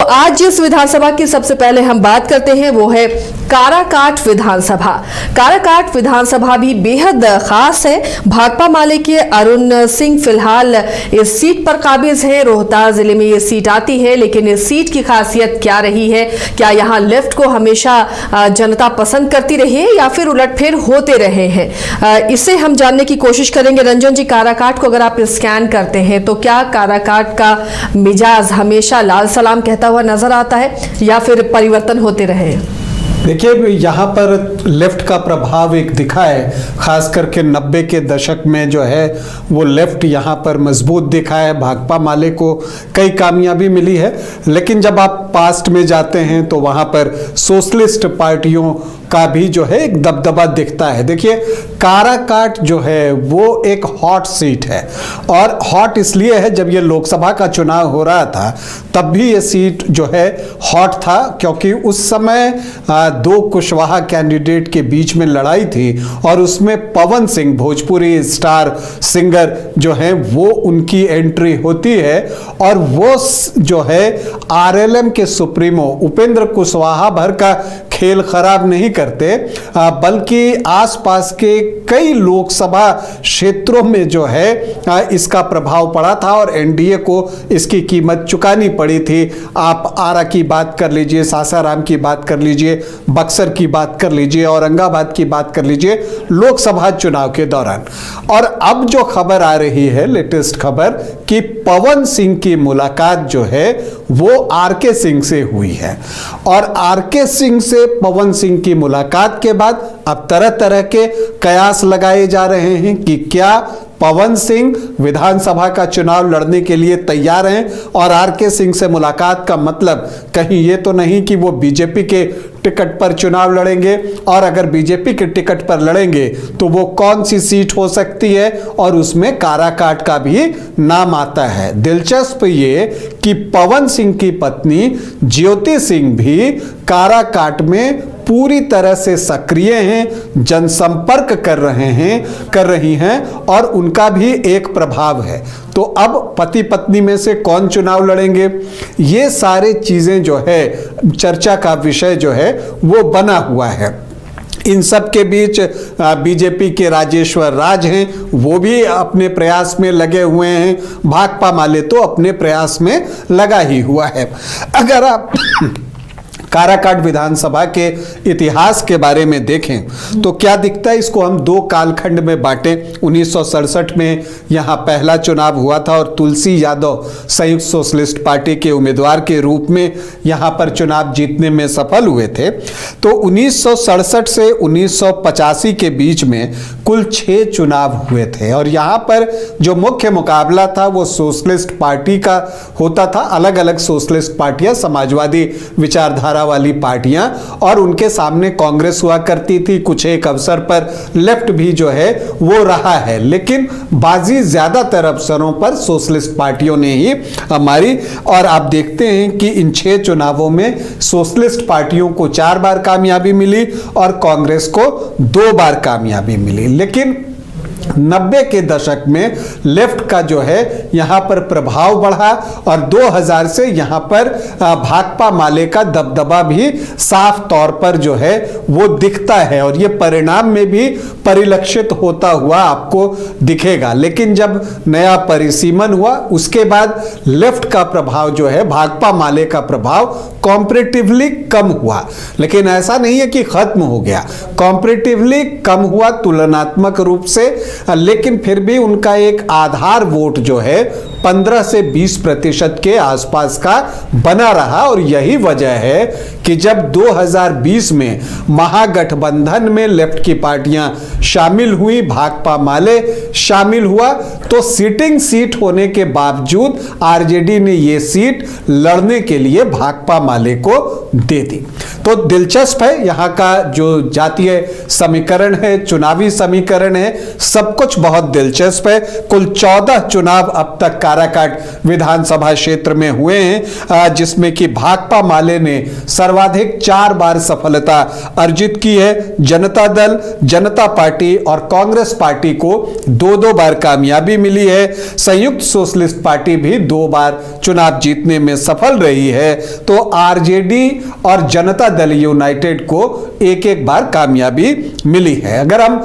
आज जिस विधानसभा की सबसे पहले हम बात करते हैं वो है काराकाट विधानसभा। काराकाट विधानसभा भी बेहद खास है। भाकपा माले के अरुण सिंह फिलहाल इस सीट पर काबिज है। रोहतास जिले में ये सीट आती है, लेकिन इस सीट की खासियत क्या रही है? क्या यहाँ लेफ्ट को हमेशा जनता पसंद करती रही है या फिर उलटफेर होते रहे हैं? इसे हम जानने की कोशिश करेंगे। रंजन जी, काराकाट को अगर आप स्कैन करते हैं तो क्या काराकाट का मिजाज हमेशा लाल सलाम कहता हुआ नजर आता है या फिर परिवर्तन होते रहे? देखिए, यहाँ पर लेफ्ट का प्रभाव एक दिखा है, खास करके 90 के दशक में जो है वो लेफ्ट यहाँ पर मजबूत दिखा है। भाकपा माले को कई कामयाबी मिली है, लेकिन जब आप पास्ट में जाते हैं तो वहाँ पर सोशलिस्ट पार्टियों का भी जो है एक दबदबा दिखता है। देखिए, काराकाट जो है वो एक हॉट सीट है, और हॉट इसलिए है, जब ये लोकसभा का चुनाव हो रहा था तब भी ये सीट जो है हॉट था, क्योंकि उस समय दो कुशवाहा कैंडिडेट के बीच में लड़ाई थी और उसमें पवन सिंह, भोजपुरी स्टार सिंगर जो है, वो उनकी एंट्री होती है। और वो जो है आरएलएम के सुप्रीमो उपेंद्र कुशवाहा भर का खेल खराब नहीं करते, बल्कि आसपास के कई लोकसभा क्षेत्रों में जो है इसका प्रभाव पड़ा था और एनडीए को इसकी कीमत चुकानी पड़ी थी। आप आरा की बात कर लीजिए, सासाराम की बात कर लीजिए, बक्सर की बात कर लीजिए, औरंगाबाद की बात कर लीजिए लोकसभा चुनाव के दौरान। और अब जो खबर आ रही है, लेटेस्ट खबर, कि पवन सिंह की मुलाकात जो है वो आरके सिंह से हुई है, और आरके सिंह से पवन सिंह की मुलाकात के बाद अब तरह तरह के कयास लगाए जा रहे हैं कि क्या पवन सिंह विधानसभा का चुनाव लड़ने के लिए तैयार हैं, और आरके सिंह से मुलाकात का मतलब कहीं ये तो नहीं कि वो बीजेपी के टिकट पर चुनाव लड़ेंगे, और अगर बीजेपी के टिकट पर लड़ेंगे तो वो कौन सी सीट हो सकती है, और उसमें काराकाट का भी नाम आता है। दिलचस्प ये कि पवन सिंह की पत्नी ज्योति सिंह भी काराकाट में पूरी तरह से सक्रिय हैं, जनसंपर्क कर रही हैं, और उनका भी एक प्रभाव है। तो अब पति पत्नी में से कौन चुनाव लड़ेंगे, ये सारे चीजें जो है चर्चा का विषय जो है वो बना हुआ है। इन सब के बीच बीजेपी के राजेश्वर राज हैं, वो भी अपने प्रयास में लगे हुए हैं। भाकपा माले तो अपने प्रयास में लगा ही हुआ है। अगर आप काराकाट विधानसभा के इतिहास के बारे में देखें तो क्या दिखता है, इसको हम दो कालखंड में बांटें। 1967 में यहाँ पहला चुनाव हुआ था और तुलसी यादव संयुक्त सोशलिस्ट पार्टी के उम्मीदवार के रूप में यहाँ पर चुनाव जीतने में सफल हुए थे। तो 1967 से 1985 के बीच में कुल 6 चुनाव हुए थे, और यहाँ पर जो मुख्य मुकाबला था वो सोशलिस्ट पार्टी का होता था। अलग अलग सोशलिस्ट पार्टियां, समाजवादी विचारधारा वाली पार्टियां, और उनके सामने कांग्रेस हुआ करती थी। कुछ एक अवसर पर लेफ्ट भी जो है वो रहा है, लेकिन बाजी ज्यादातर अवसरों पर सोशलिस्ट पार्टियों ने ही हमारी। और आप देखते हैं कि इन 6 चुनावों में सोशलिस्ट पार्टियों को 4 बार कामयाबी मिली और कांग्रेस को 2 बार कामयाबी मिली। लेकिन 90 के दशक में लेफ्ट का जो है यहां पर प्रभाव बढ़ा, और 2000 से यहां पर भाकपा माले का दबदबा भी साफ तौर पर जो है वो दिखता है, और ये परिणाम में भी परिलक्षित होता हुआ आपको दिखेगा। लेकिन जब नया परिसीमन हुआ उसके बाद लेफ्ट का प्रभाव जो है, भाकपा माले का प्रभाव कॉम्परेटिवली कम हुआ, लेकिन ऐसा नहीं है कि खत्म हो गया। कॉम्परेटिवली कम हुआ तुलनात्मक रूप से, लेकिन फिर भी उनका एक आधार वोट जो है 15 से 20% के आसपास का बना रहा। और यही वजह है कि जब 2020 में महागठबंधन में लेफ्ट की पार्टियां शामिल हुई, भाकपा माले शामिल हुआ, तो सिटिंग सीट होने के बावजूद आरजेडी ने यह सीट लड़ने के लिए भाकपा माले को दे दी। तो दिलचस्प है, यहाँ का जो जातीय समीकरण है, चुनावी समीकरण है, सब कुछ बहुत दिलचस्प है। कुल 14 चुनाव अब तक काराकाट विधानसभा क्षेत्र में हुए हैं, जिसमें कि भाकपा माले ने सर्वाधिक 4 बार सफलता अर्जित की है। जनता दल, जनता पार्टी और कांग्रेस पार्टी को 2-2 बार कामयाबी मिली है। संयुक्त सोशलिस्ट पार्टी भी 2 बार चुनाव जीतने में सफल रही है। तो आरजेडी और जनता दल यूनाइटेड को 1-1 बार कामयाबी मिली है। अगर हम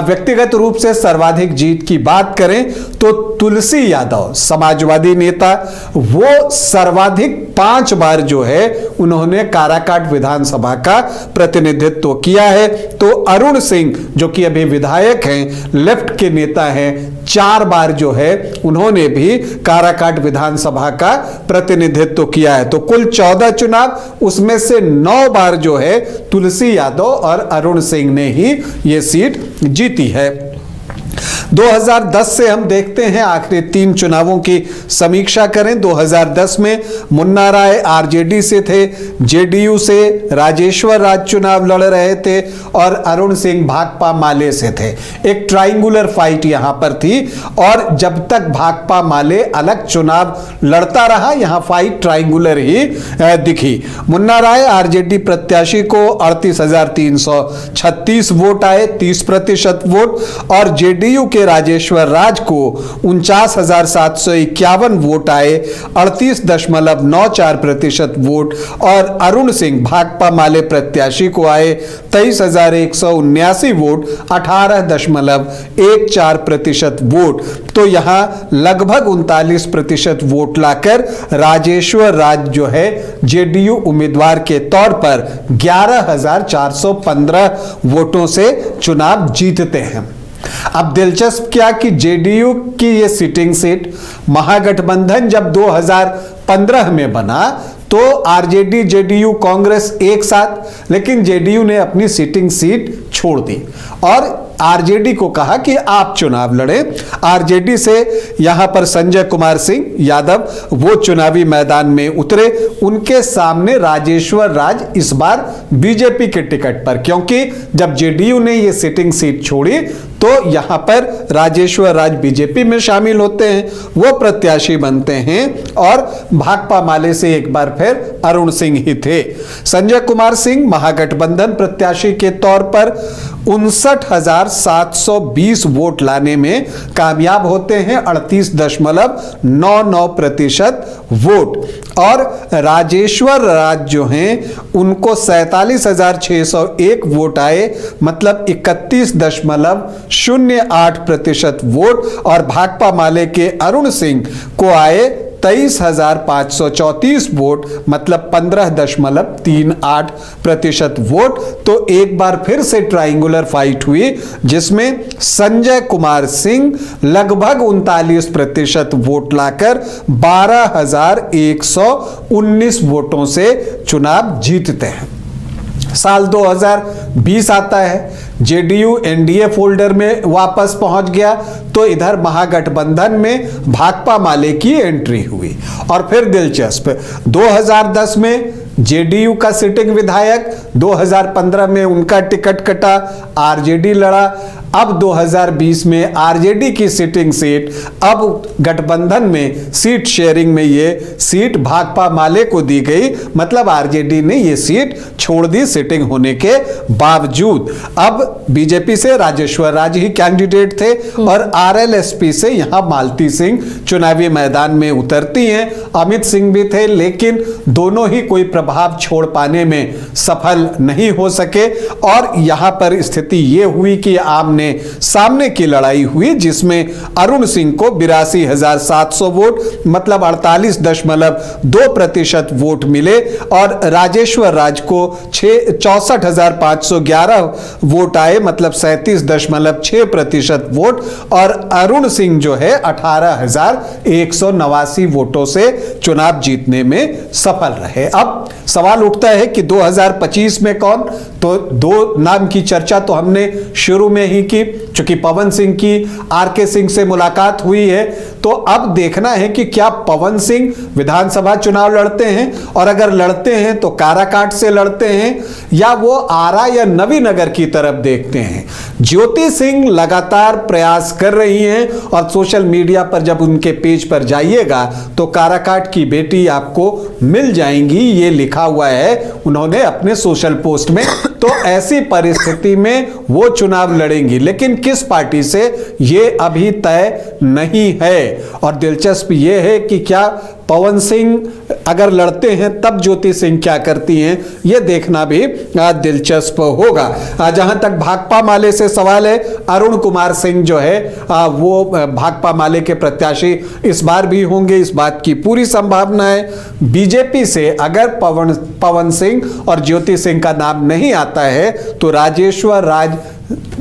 व्यक्तिगत रूप से सर्वाधिक जीत की बात करें तो तुलसी यादव समाजवादी नेता, वो सर्वाधिक 5 बार जो है उन्होंने काराकाट विधानसभा का प्रतिनिधित्व किया है। तो अरुण सिंह जो कि अभी विधायक हैं, लेफ्ट के नेता हैं, 4 बार जो है उन्होंने भी काराकाट विधानसभा का प्रतिनिधित्व किया है। तो कुल 14 चुनाव, उसमें से 9 बार जो है तुलसी यादव और अरुण सिंह ने ही ये सीट जीती है। 2010 से हम देखते हैं, आखिरी 3 चुनावों की समीक्षा करें। 2010 में मुन्ना राय आरजेडी से थे, जेडीयू से राजेश्वर राज चुनाव लड़ रहे थे और अरुण सिंह भाकपा माले से थे। एक ट्रायंगुलर फाइट यहां पर थी और जब तक भाकपा माले अलग चुनाव लड़ता रहा, यहां फाइट ट्रायंगुलर ही दिखी। मुन्ना राय आरजेडी प्रत्याशी को 38,336 वोट आए, 30% वोट, और जेडीयू के राजेश्वर राज को 49,751 वोट आए, 38.94% वोट, और अरुण सिंह भाकपा माले प्रत्याशी को आए 23,179 वोट, 18.14% वोट। तो यहां लगभग 39% वोट लाकर राजेश्वर राज जो है जेडीयू उम्मीदवार के तौर पर 11,415 वोटों से चुनाव जीतते हैं। अब दिलचस्प क्या कि जेडीयू की ये सिटिंग सीट, महागठबंधन जब 2015 में बना तो आरजेडी, जेडीयू, कांग्रेस एक साथ, लेकिन जेडीयू ने अपनी सिटिंग सीट छोड़ दी और आरजेडी को कहा कि आप चुनाव लड़ें। आरजेडी से यहां पर संजय कुमार सिंह यादव वो चुनावी मैदान में उतरे। उनके सामने राजेश्वर राज इस बार बीजेपी के टिकट पर, क्योंकि जब जेडीयू ने ये सिटिंग सीट छोड़ी तो यहां पर राजेश्वर राज बीजेपी में शामिल होते हैं, वो प्रत्याशी बनते हैं और भाकपा माले से एक बार फिर अरुण सिंह ही थे। संजय कुमार सिंह महागठबंधन प्रत्याशी के तौर पर 59,720 वोट लाने में कामयाब होते हैं, 38.99% वोट, और राजेश्वर राज जो हैं उनको 47,601 वोट आए, मतलब 31.08% वोट, और भाकपा माले के अरुण सिंह को आए 23,534 वोट, मतलब 15.38% वोट। तो एक बार फिर से ट्रायंगुलर फाइट हुई जिसमें संजय कुमार सिंह लगभग 39% वोट लाकर 12,119 वोटों से चुनाव जीतते हैं। साल 2020 आता है, जेडीयू एनडीए फोल्डर में वापस पहुंच गया, तो इधर महागठबंधन में भाकपा माले की एंट्री हुई। और फिर दिलचस्प, 2010 में जेडीयू का सिटिंग विधायक, 2015 में उनका टिकट कटा, आरजेडी लड़ा। अब 2020 में आरजेडी की सिटिंग सीट अब गठबंधन में सीट शेयरिंग में ये सीट भाकपा माले को दी गई, मतलब आरजेडी ने ये सीट छोड़ दी सिटिंग होने के बावजूद। अब बीजेपी से राजेश्वर राज ही कैंडिडेट थे और आरएलएसपी से यहां मालती सिंह चुनावी मैदान में उतरती हैं। अमित सिंह भी थे, लेकिन दोनों ही कोई प्रभाव छोड़ पाने में सफल नहीं हो सके और यहां पर स्थिति ये हुई कि आमने सामने की लड़ाई हुई, जिसमें अरुण सिंह को 82,700 वोट, मतलब 48.2% वोट मिले, और राजेश्वर राज को 64,511 वोट आए, मतलब 37.6% वोट, और अरुण सिंह जो है 18,189 वोटों से चुनाव जीतने में सफल रहे। अब सवाल उठता है कि 2025 में कौन? तो 2 नाम की चर्चा तो हमने शुरू में ही की, चूंकि पवन सिंह की आरके सिंह से मुलाकात हुई है, तो अब देखना है कि क्या पवन सिंह विधानसभा चुनाव लड़ते हैं, और अगर लड़ते हैं तो काराकाट से लड़ते हैं या वो आरा या नवीनगर की तरफ देखते हैं। ज्योति सिंह लगातार प्रयास कर रही हैं और सोशल मीडिया पर जब उनके पेज पर जाइएगा तो काराकाट की बेटी आपको मिल जाएंगी, ये लिखा हुआ है उन्होंने अपने सोशल पोस्ट में। तो ऐसी परिस्थिति में वो चुनाव लड़ेंगी, लेकिन किस पार्टी से ये अभी तय नहीं है। और दिलचस्प ये है कि क्या पवन सिंह अगर लड़ते हैं तब ज्योति सिंह क्या करती हैं, यह देखना भी दिलचस्प होगा। जहां तक भाकपा माले से सवाल है, अरुण कुमार सिंह जो है वो भाकपा माले के प्रत्याशी इस बार भी होंगे, इस बात की पूरी संभावना है। बीजेपी से अगर पवन सिंह और ज्योति सिंह का नाम नहीं आता है तो राजेश्वर राज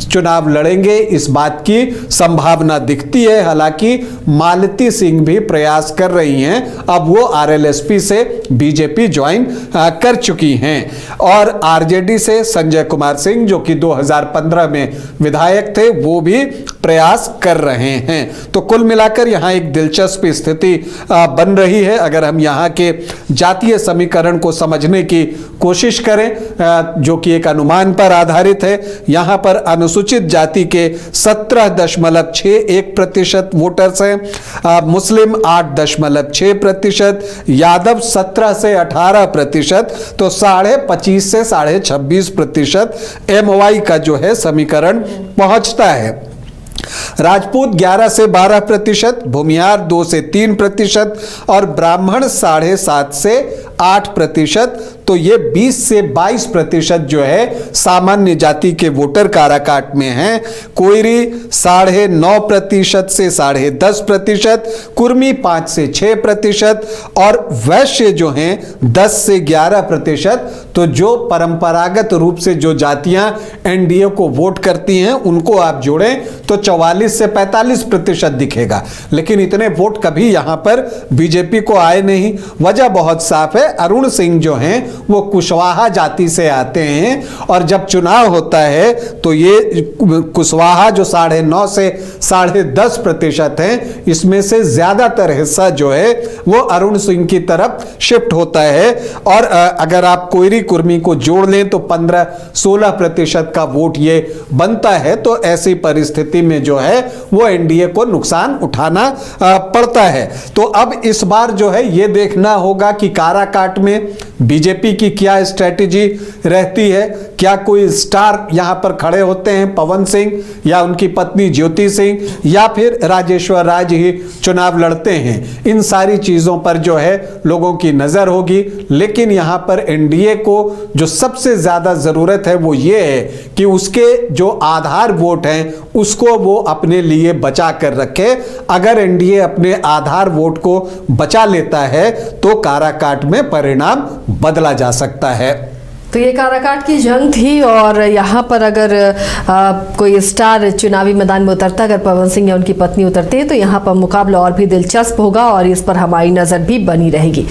चुनाव लड़ेंगे, इस बात की संभावना दिखती है। हालांकि मालती सिंह भी प्रयास कर रही हैं, अब वो आरएलएसपी से बीजेपी ज्वाइन कर चुकी हैं। और आरजेडी से संजय कुमार सिंह जो कि 2015 में विधायक थे, वो भी प्रयास कर रहे हैं। तो कुल मिलाकर यहाँ एक दिलचस्प स्थिति बन रही है। अगर हम यहाँ के जातीय समीकरण को समझने की कोशिश करें, जो कि एक अनुमान पर आधारित है, यहाँ पर अनुसूचित जाति के 17.61% वोटर्स हैं, मुस्लिम 8.6%, यादव 17 से 18%, तो 25.5 से 26.5% MY का जो है समीकरण पहुंचता है। राजपूत 11 से 12%, भूमियार 2 से 3% और ब्राह्मण 7.5 से 8%। तो ये 20 से 22% जो है सामान्य जाति के वोटर काराकाट में हैं। कोयरी 9.5% से 10.5%, कुर्मी 5 से 6% और वैश्य जो हैं 10 से 11%। तो जो परंपरागत रूप से जो जातियां एनडीए को वोट करती हैं उनको आप जोड़ें तो 44 से 45% दिखेगा। लेकिन इतने वोट कभी यहां पर बीजेपी को आए नहीं। वजह बहुत साफ है, अरुण सिंह जो हैं वो कुशवाहा जाति से आते हैं और जब चुनाव होता है तो ये कुशवाहा जो 9.5 से 10.5% हैं, इसमें से ज्यादातर हिस्सा जो है वो अरुण सिंह की तरफ शिफ्ट होता है। और अगर आप कोयरी कुर्मी को जोड़ लें तो 15-16% का वोट ये बनता है। तो ऐसी परिस्थिति में जो है वो एनडीए को नुकसान उठाना पड़ता है। तो अब इस बार जो है ये देखना होगा कि काराकाट में बीजेपी की क्या स्ट्रेटेजी रहती है। क्या कोई स्टार यहां पर खड़े होते हैं, पवन सिंह या उनकी पत्नी ज्योति सिंह, या फिर राजेश्वर राज ही चुनाव लड़ते हैं। इन सारी चीजों पर जो है लोगों की नजर होगी। लेकिन यहां पर एनडीए को जो सबसे ज्यादा जरूरत है वो ये है कि उसके जो आधार वोट हैं उसको वो अपने लिए बचा कर रखे। अगर एनडीए अपने आधार वोट को बचा लेता है तो काराकाट में परिणाम बदला जा सकता है। तो ये काराकाट की जंग थी और यहाँ पर अगर कोई स्टार चुनावी मैदान में उतरता, अगर पवन सिंह या उनकी पत्नी उतरते हैं तो यहाँ पर मुकाबला और भी दिलचस्प होगा और इस पर हमारी नज़र भी बनी रहेगी।